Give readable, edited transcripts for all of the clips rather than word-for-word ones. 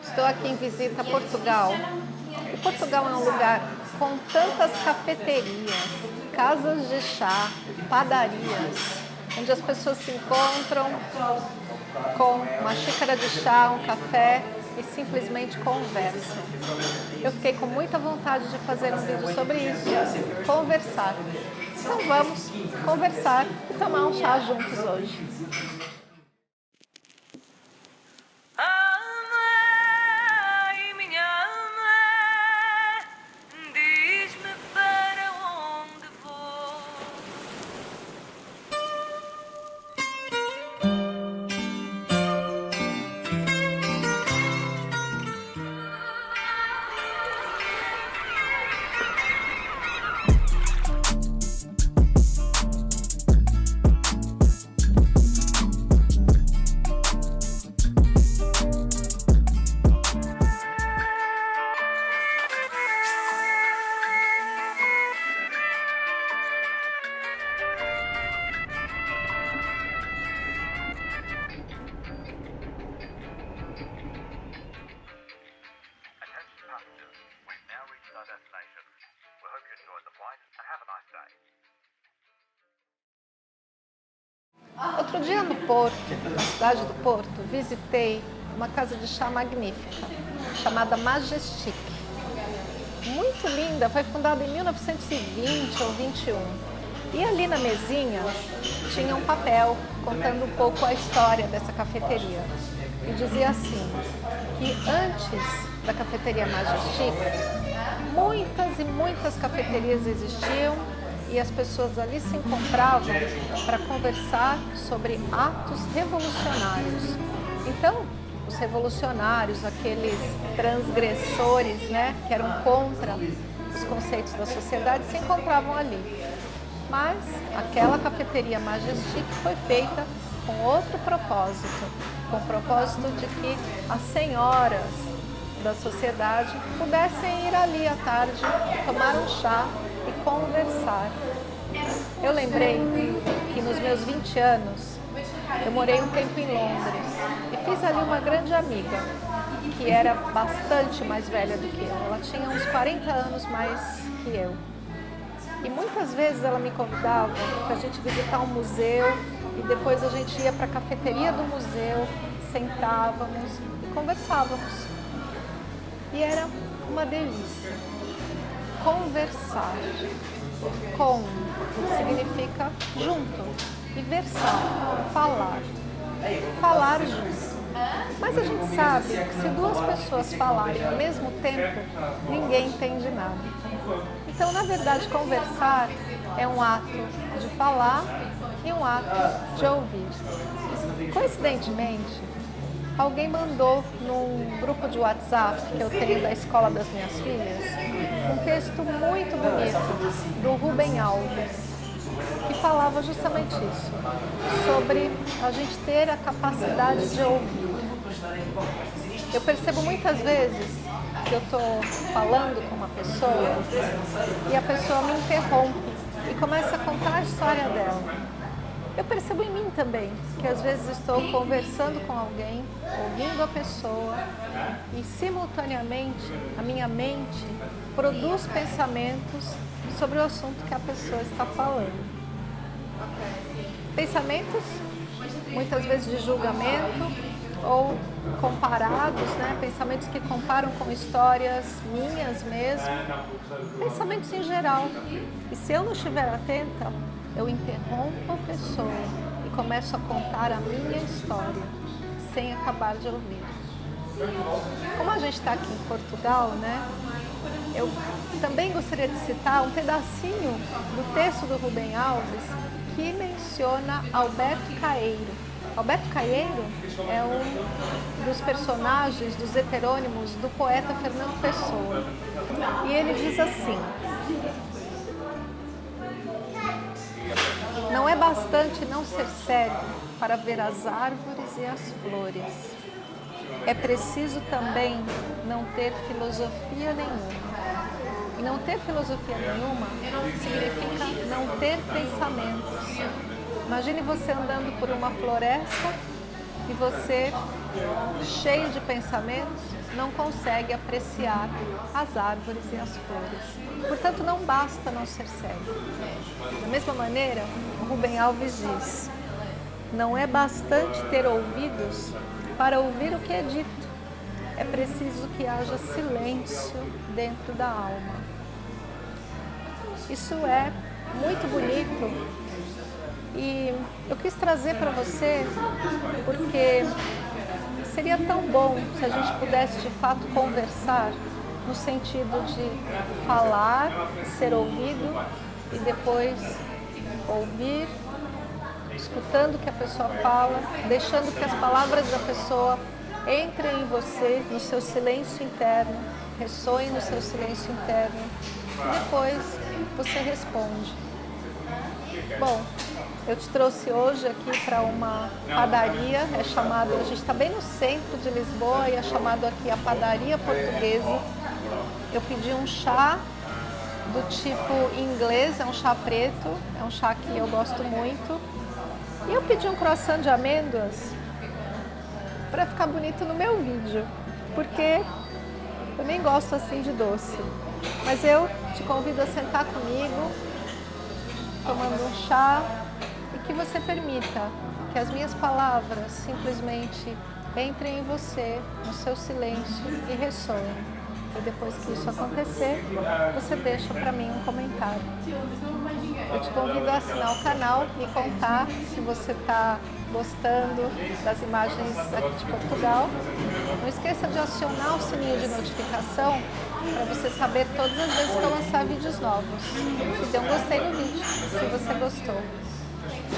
Estou aqui em visita a Portugal. E Portugal é um lugar com tantas cafeterias, casas de chá, padarias, onde as pessoas se encontram com uma xícara de chá, um café e simplesmente conversam. Eu fiquei com muita vontade de fazer um vídeo sobre isso, conversar. Então vamos conversar e tomar um chá juntos hoje. Outro dia no Porto, na cidade do Porto, visitei uma casa de chá magnífica, chamada Majestic. Muito linda, foi fundada em 1920 ou 21. E ali na mesinha tinha um papel contando um pouco a história dessa cafeteria. E dizia assim, que antes da cafeteria Majestic, muitas e muitas cafeterias existiam e as pessoas ali se encontravam para conversar sobre atos revolucionários. Então, os revolucionários, aqueles transgressores, né, que eram contra os conceitos da sociedade, se encontravam ali. Mas aquela cafeteria Majestic foi feita com outro propósito, com o propósito de que as senhoras da sociedade pudessem ir ali à tarde, tomar um chá e conversar. Eu lembrei que nos meus 20 anos eu morei um tempo em Londres e fiz ali uma grande amiga que era bastante mais velha do que eu. Ela tinha uns 40 anos mais que eu. E muitas vezes ela me convidava para a gente visitar um museu e depois a gente ia para a cafeteria do museu, sentávamos e conversávamos. E era uma delícia. Conversar. Com significa junto. E versar, falar. Falar junto. Mas a gente sabe que se duas pessoas falarem ao mesmo tempo, ninguém entende nada. Então, na verdade, conversar é um ato de falar e um ato de ouvir. Coincidentemente, alguém mandou num grupo de WhatsApp que eu tenho da escola das minhas filhas um texto muito bonito do Rubem Alves, que falava justamente isso, sobre a gente ter a capacidade de ouvir. Eu percebo muitas vezes que eu estou falando com uma pessoa e a pessoa me interrompe e começa a contar a história dela. Eu percebo em mim também, que às vezes estou conversando com alguém, ouvindo a pessoa e simultaneamente a minha mente produz pensamentos sobre o assunto que a pessoa está falando. Pensamentos, muitas vezes de julgamento ou comparados, né? Pensamentos que comparam com histórias minhas mesmo, pensamentos em geral. E se eu não estiver atenta, eu interrompo a pessoa e começo a contar a minha história, sem acabar de ouvir. Como a gente está aqui em Portugal, né? Eu também gostaria de citar um pedacinho do texto do Rubem Alves que menciona Alberto Caeiro. Alberto Caeiro é um dos personagens, dos heterônimos do poeta Fernando Pessoa. E ele diz assim: não é bastante não ser cego para ver as árvores e as flores. É preciso também não ter filosofia nenhuma. E não ter filosofia nenhuma significa não ter pensamentos. Imagine você andando por uma floresta e você cheio de pensamentos, não consegue apreciar as árvores e as flores. Portanto, não basta não ser cego. Da mesma maneira, Rubem Alves diz: não é bastante ter ouvidos para ouvir o que é dito. É preciso que haja silêncio dentro da alma. Isso é muito bonito e eu quis trazer para você porque seria tão bom se a gente pudesse de fato conversar no sentido de falar, ser ouvido e depois ouvir, escutando o que a pessoa fala, deixando que as palavras da pessoa entrem em você, no seu silêncio interno, ressoem no seu silêncio interno e depois você responde. Bom, eu te trouxe hoje aqui para uma padaria, a gente está bem no centro de Lisboa e é chamado aqui a Padaria Portuguesa. Eu pedi um chá do tipo inglês, é um chá preto, é um chá que eu gosto muito. E eu pedi um croissant de amêndoas para ficar bonito no meu vídeo, porque eu nem gosto assim de doce. Mas eu te convido a sentar comigo, tomando um chá, e que você permita que as minhas palavras simplesmente entrem em você, no seu silêncio e ressoem. E depois que isso acontecer, você deixa para mim um comentário. Eu te convido a assinar o canal e contar se você está gostando das imagens aqui de Portugal. Não esqueça de acionar o sininho de notificação para você saber todas as vezes que eu lançar vídeos novos. E dê um gostei no vídeo, se você gostou.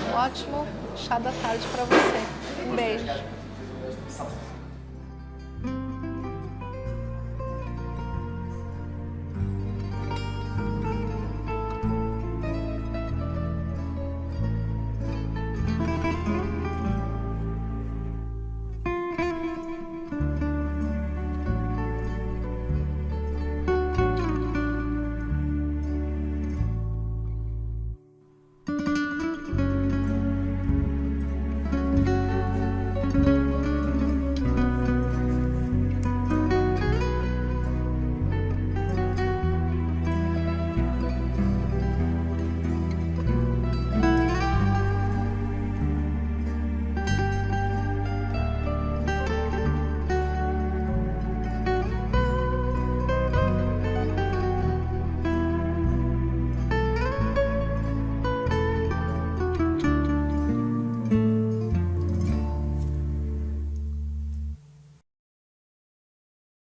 Um ótimo chá da tarde para você. Um beijo.